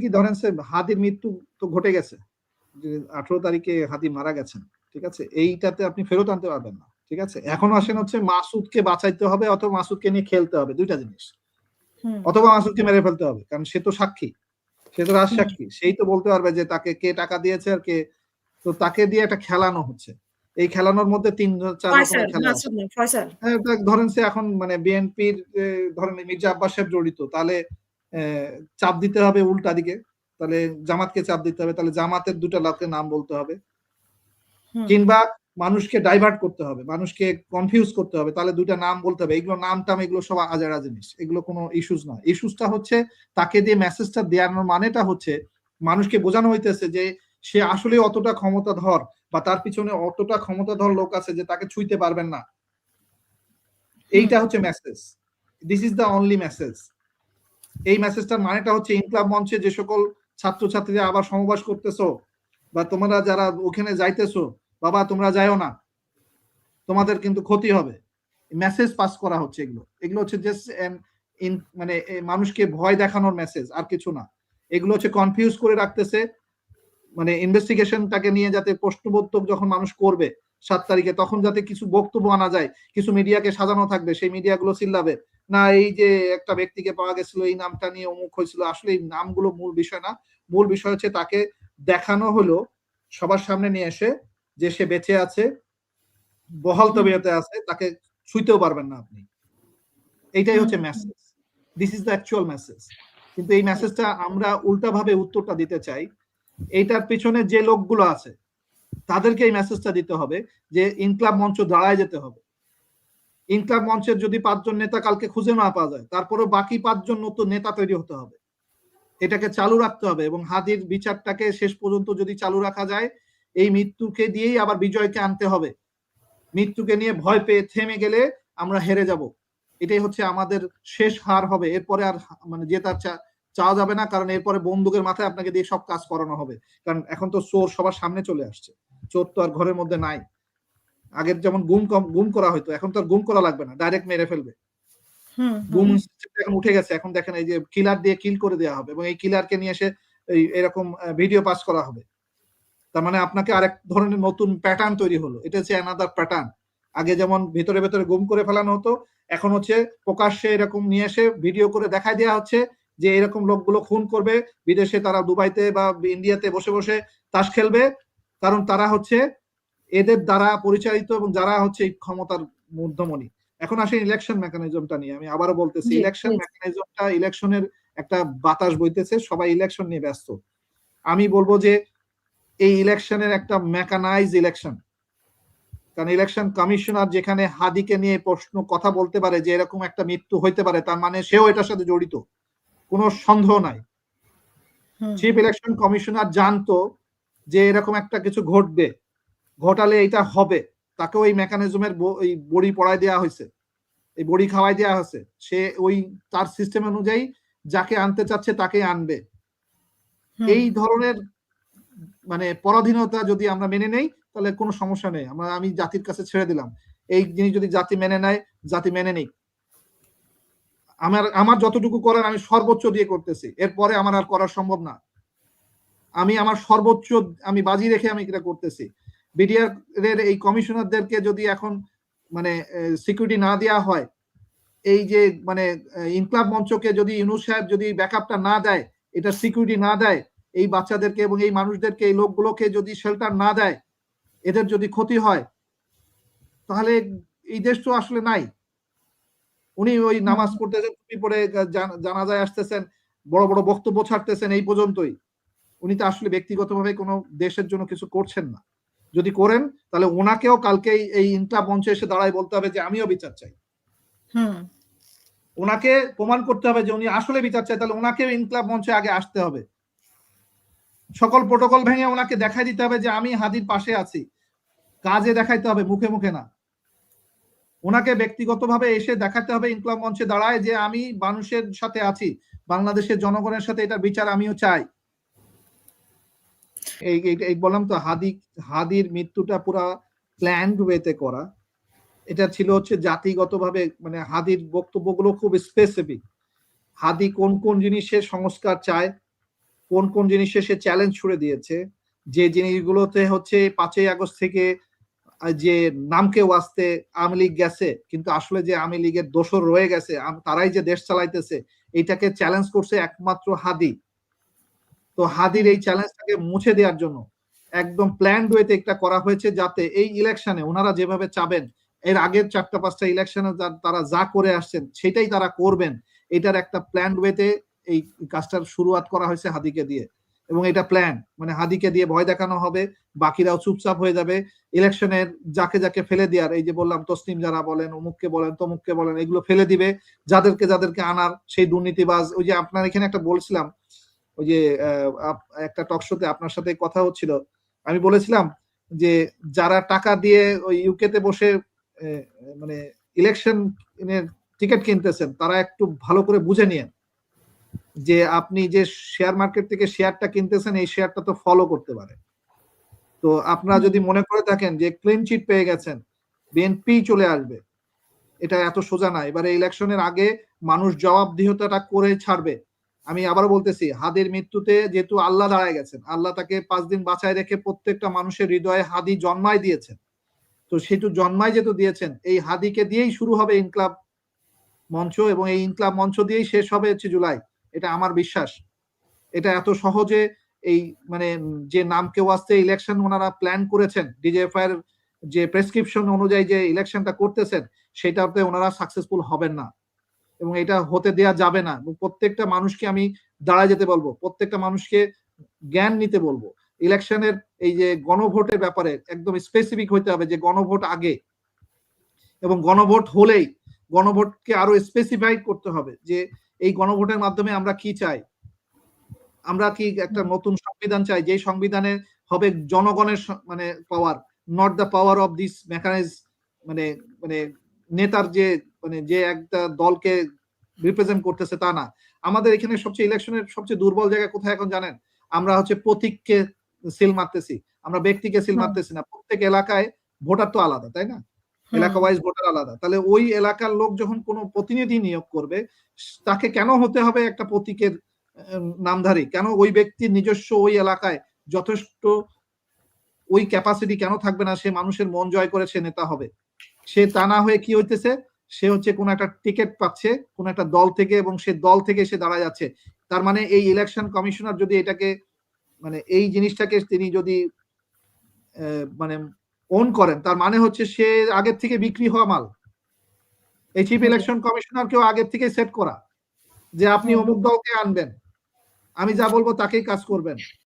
কি ধরেন হাদির মৃত্যু তো ঘটে গেছে, 18 তারিখে হাদি মারা গেছেন, ঠিক আছে, এইটাতে আপনি ফেরত আনতে পারবেন না, ঠিক আছে। এখন আসেন হচ্ছে মাসুদকে বাঁচাইতে হবে অথবা মাসুদকে নিয়ে খেলতে হবে, দুইটা জিনিস। অথবা মাসুদকে মেরে ফেলতে হবে, কারণ সে তো সাক্ষী, সে তো রাজসাক্ষী, সেই তো বলতে পারবে যে তাকে কে টাকা দিয়েছে আর কে। তো তাকে দিয়ে একটা খেলানো হচ্ছে, এই খেলানোর মধ্যে 3-4 রকমের খেলা আছে। ধরেন সে এখন মানে বিএনপির ধরেন মির্জা আব্বাস সাহেব জড়িত, তাহলে চাপ দিতে হবে উল্টা দিকে, তাহলে জামাতকে চাপ দিতে হবে, তাহলে জামাতের দুটা লোকের নাম বলতে হবে, কিংবা মানুষকে ডাইভার্ট করতে হবে, মানুষকে কনফিউজ করতে হবে, তাহলে দুইটা নাম বলতে হবে। এগুলো নাম টাম এগুলো সব আজারা জিনিস, এগুলো কোনো ইস্যুস না। ইস্যুসটা হচ্ছে তাকে দিয়ে মেসেজটা দেওয়ানোর মানেটা হচ্ছে মানুষকে বোঝানো হইতেছে যে সে আসলে অতটা ক্ষমতাধর বা তার পিছনে অতটা ক্ষমতাধর লোক আছে যে তাকে ছুঁইতে পারবেন না, এইটা হচ্ছে message. This is the only message. এই মেসেজটার মানেটা হচ্ছে ইনকলাব মঞ্চে যে সকল ছাত্রছাত্রীরা আবার সমাবেশ করতেছো বা তোমরা যারা ওখানে যাইতেছো, বাবা তোমরা যাইও না, তোমাদের কিন্তু ক্ষতি হবে, মেসেজ পাস করা হচ্ছে। এগুলো এগুলো হচ্ছে জাস্ট মানে মানুষকে ভয় দেখানোর মেসেজ, আর কিছু না। এগুলো হচ্ছে কনফিউজ করে রাখতেছে, মানে ইনভেস্টিগেশনটাকে নিয়ে যাতে প্রশ্নবোধক যখন মানুষ করবে 7 তারিখে, তখন যাতে কিছু বক্তব্য আনা যায়, কিছু মিডিয়াকে সাজানো থাকবে, সেই মিডিয়াগুলো চিল্লাবে না এই যে একটা ব্যক্তিকে পাওয়া গেছিল এই নামটা নিয়ে অমুক হয়েছিল। আসলে এই নামগুলো মূল বিষয় না, মূল বিষয় হচ্ছে তাকে দেখানো হলো সবার সামনে নিয়ে এসে যে সে বেঁচে আছে, বহাল তবিয়তে আছে, তাকে ছুঁইতেও পারবেন না আপনি। এইটাই হচ্ছে message, this is the actual message. কিন্তু এই মেসেজটা আমরা উল্টাভাবে উত্তরটা দিতে চাই। এইটার পিছনে যে লোকগুলো আছে তাদেরকে এই মেসেজটা দিতে হবে যে ইনকলাব মঞ্চ দাঁড়ায় যেতে হবে। ইনকলাব মঞ্চের যদি 5 জন নেতা কালকে খুঁজে না পাওয়া যায়, তারপরে বাকি 5 জন নতুন নেতা তৈরি হতে হবে, এটাকে চালু রাখতে হবে। এবং হাদির বিচারটাকে শেষ পর্যন্ত যদি চালু রাখা যায়, এই মৃত্যুকে দিয়েই আবার বিজয়কে আনতে হবে। মৃত্যুকে নিয়ে ভয় পেয়ে থেমে গেলে আমরা হেরে যাব, এটাই হচ্ছে আমাদের শেষ হার হবে। এরপরে আর মানে জেতার চাওয়া যাবে না, কারণ এরপরে বন্দুকের মাথায় আপনাকে দিয়ে সব কাজ করানো হবে। কারণ এখন তো চোর সবার সামনে চলে আসছে, চোর তো আর ঘরের মধ্যে নাই। আগের যেমন গুম করা হয়তো, এখন তো আর গুম করা লাগবে না, ডাইরেক্ট মেরে ফেলবে। গুম এখন উঠে গেছে, এখন দেখেন এই যে কিলার দিয়ে কিল করে দেওয়া হবে, এবং এই কিলারকে নিয়ে এসে এরকম ভিডিও পাস করা হবে। তার মানে আপনাকে আরেক ধরনের নতুন প্যাটার্ন তৈরি হলো, এটা হচ্ছে অ্যানাদার প্যাটার্ন। আগে যেমন ভেতরে ভেতরে গুম করে ফেলানো হতো, এখন হচ্ছে প্রকাশ্যে এরকম নিয়ে এসে ভিডিও করে দেখাই দেওয়া হচ্ছে যে এরকম লোকগুলো খুন করবে, বিদেশে তারা দুবাইতে বা ইন্ডিয়াতে বসে বসে তাস খেলবে, কারণ তারা হচ্ছে এদের দ্বারা পরিচালিত এবং যারা হচ্ছে এই ক্ষমতার মধ্যমণি। এখন আসে ইলেকশন মেকানিজমটা নিয়ে, আমি আবারও বলতেছি, ইলেকশন মেকানিজমটা, ইলেকশনের একটা বাতাস বইতেছে, সবাই ইলেকশন নিয়ে ব্যস্ত। আমি বলবো যে এই ইলেকশনের একটা মেকানাইজ ইলেকশন, কারণ ইলেকশন কমিশনার যেখানে হাদিকে নিয়ে প্রশ্ন কথা বলতে পারে যে এরকম একটা মৃত্যু হইতে পারে, তার মানে সেও এটার সাথে জড়িত, কোনো সন্দেহ নাই। চিফ ইলেকশন কমিশনার জানতো যে এরকম একটা কিছু ঘটবে, ঘটালে এটা হবে, তাকেও এই মেকানিজমের বড়ি পড়ায় দেওয়া হয়েছে, এই বড়ি খাওয়াই দেওয়া হয়েছে। সে ওই তার সিস্টেম অনুযায়ী যাকে আনতে চাচ্ছে তাকে আনবে। এই ধরনের মানে পরাধীনতা যদি আমরা মেনে নেই তাহলে কোনো সমস্যা নেই, আমি জাতির কাছে ছেড়ে দিলাম। এই জিনিস যদি জাতি মেনে নেয়, জাতি মেনে নেই। আমার যতটুকু করার আমি সর্বোচ্চ দিয়ে করতেছি, এরপরে আমার আর করা সম্ভব না। আমি আমার সর্বোচ্চ আমি বাজি রেখে আমি এটা করতেছি। বিডিআর এর এই কমিশনারদেরকে যদি এখন মানে সিকিউরিটি না দেওয়া হয়, এই যে মানে ইনকলাব মঞ্চকে যদি ইউনূস সাহেব যদি ব্যাকআপটা না দেয়, এটা সিকিউরিটি না দেয়, এই বাচ্চাদেরকে এবং এই মানুষদেরকে, এই লোকগুলোকে যদি শেল্টার না দেয়, এদের যদি ক্ষতি হয়, তাহলে এই দেশ তো আসলে নাই। উনি ওই নামাজ পড়তেছেন, টুপি পরে জানাজায় আসতেছেন, বড় বড় বক্তব্য ছাড়তেছেন, এই পর্যন্তই। উনি তো আসলে ব্যক্তিগতভাবে কোনো দেশের জন্য কিছু করছেন না। যদি করেন তাহলে ওনাকেও কালকে এই ইনকলাব মঞ্চে এসে দাঁড়ায় বলতে হবে যে আমিও বিচার চাই। ওনাকে প্রমাণ করতে হবে যে উনি আসলে বিচার চায়, তাহলে ওনাকেও ইনকলাব মঞ্চে আগে আসতে হবে। সকল প্রোটোকল ভেঙে ওনাকে দেখাই দিতে হবে যে আমি হাদির পাশে আছি, কাজে দেখাইতে হবে, মুখে মুখে না। ওনাকে ব্যক্তিগতভাবে এসে দেখাতে হবে ইনকলাব মঞ্চে দাঁড়ায় যে আমি মানুষের সাথে আছি, বাংলাদেশের জনগণের সাথে এটার বিচার আমিও চাই। এই বললাম তো, হাদির মৃত্যুটা পুরা প্ল্যান্ড ওয়েতে করা। এটা ছিল হচ্ছে জাতিগতভাবে, মানে হাদির বক্তব্যগুলো খুব স্পেসিফিক। হাদি কোন কোন জিনিসের সংস্কার চায়, কোন কোন জিনিসে সে চ্যালেঞ্জ ছুড়ে দিয়েছে, যে জিনিসগুলোতে হচ্ছে 5ই আগস্ট থেকে যে নামকে ওয়াস্তে আওয়ামী লীগ গেছে, কিন্তু আসলে যে আওয়ামী লীগের দোসর রয়ে গেছে, তারাই যে দেশ চালাইতেছে, এটাকে চ্যালেঞ্জ করছে একমাত্র হাদি। তো হাদির এই চ্যালেঞ্জটাকে মুছে দেওয়ার জন্য একদম প্ল্যান্ড ওয়েতে এটা করা হয়েছে, যাতে এই ইলেকশনে ওনারা যেভাবে চাবেন, এর আগের 4টা-5টা ইলেকশনে তারা যা করে আসছেন সেটাই তারা করবেন, এটার একটা প্ল্যান্ড ওয়েতে এই কাজটার শুরুয়াত করা হয়েছে হাদিকে দিয়ে। এবং এটা প্ল্যান, মানে হাদিকে দিয়ে ভয় দেখানো হবে, বাকিরাও চুপচাপ হয়ে যাবে। ইলেকশনের যাকে যাকে ফেলে দেওয়ার, এই যে বললাম তসলিম যারা বলেন, অমুককে বলেন, তমুককে বলেন, এগুলো ফেলে দিবে। যাদেরকে যাদেরকে আনার, সেই দুর্নীতিবাজ, ওই যে আপনার এখানে একটা বলছিলাম, ওই যে একটা টক শোতে আপনার সাথে কথা হচ্ছিল, আমি বলেছিলাম যে যারা টাকা দিয়ে ওই ইউকেতে বসে মানে ইলেকশন টিকিট কিনতেছেন, তারা একটু ভালো করে বুঝে নিয়েন যে আপনি যে শেয়ার মার্কেট থেকে শেয়ারটা কিনতেছেন, এই শেয়ারটা তো ফলো করতে পারে। তো আপনারা যদি মনে করে থাকেন যে ক্লিন চিট পেয়ে গেছেন, বিএনপি চলে আসবে, এটা এত সোজা না। এবারে ইলেকশনের আগে মানুষ জবাবদিহিতাটা করে ছাড়বে। আমি আবার বলতেছি, হাদির মৃত্যুতে যেহেতু আল্লাহ দাঁড়ায় গেছেন, আল্লাহ তাকে 5 দিন বাঁচায় রেখে প্রত্যেকটা মানুষের হৃদয়ে হাদি জন্মায় দিয়েছেন। তো সেটু জন্মায় যেহেতু দিয়েছেন, এই হাদিকে দিয়েই শুরু হবে ইনকলাব মঞ্চ, এবং এই ইনকলাব মঞ্চ দিয়েই শেষ হবে হচ্ছে জুলাই। এটা আমার বিশ্বাস। এটা এত সহজে এই মানে যে নামকে ওয়াস্তে ইলেকশন ওনারা প্ল্যান করেছেন, ডিজিএফআই এর যে প্রেসক্রিপশন অনুযায়ী যে ইলেকশনটা করতেছেন, সেটাতে ওনারা সাকসেসফুল হবেন না, এবং এটা হতে দেয়া যাবে না। এবং প্রত্যেকটা মানুষকে আমি দাঁড়ায় যেতে বলবো, প্রত্যেকটা মানুষকে জ্ঞান নিতে বলবো। ইলেকশনের এই যে গণভোটের ব্যাপারে একদম স্পেসিফিক হইতে হবে যে গণভোট আগে, এবং গণভোট হলেই গণভোটকে আরো স্পেসিফাইড করতে হবে যে এই গণভোটের মাধ্যমে আমরা কি চাই। আমরা কি একটা নতুন সংবিধান চাই, যে সংবিধানে হবে জনগণের মানে power, not the power of this mechanism, মানে মানে নেতার যে মানে যে একটা দলকে রিপ্রেজেন্ট করতেছে তা না। আমাদের এখানে সবচেয়ে ইলেকশনের সবচেয়ে দুর্বল জায়গা কোথায় এখন জানেন? আমরা হচ্ছে প্রতীককে সিল মারতেছি, আমরা ব্যক্তিকে সিল মারতেছি না। প্রত্যেক এলাকায় ভোটার তো আলাদা, তাই না? এলাকা ওয়াইজ ভোটার আলাদা। তাহলে ওই এলাকার লোক যখন কোনো প্রতিনিধি নিয়োগ করবে, তাকে কেন হতে হবে একটা প্রতীকের নামধারী? কেন ওই ব্যক্তির নিজস্ব ওই এলাকায় যথেষ্ট ওই ক্যাপাসিটি কেন থাকবে না? সে মানুষের মন জয় করে সে নেতা হবে। সে তা না হয়ে কি হইতেছে, সে হচ্ছে কোন একটা টিকিট পাচ্ছে কোন একটা দল থেকে, এবং সে দল থেকে সে দাঁড়ায় যাচ্ছে। তার মানে এই ইলেকশন কমিশনার যদি এটাকে মানে এই জিনিসটাকে তিনি যদি মানে ওন করেন, তার মানে হচ্ছে সে আগের থেকে বিক্রি হওয়া মাল। এই চিফ ইলেকশন কমিশনারকেও আগের থেকে সেট করা যে আপনি অমুক দলকে আনবেন, আমি যা বলবো তাকেই কাজ করবেন।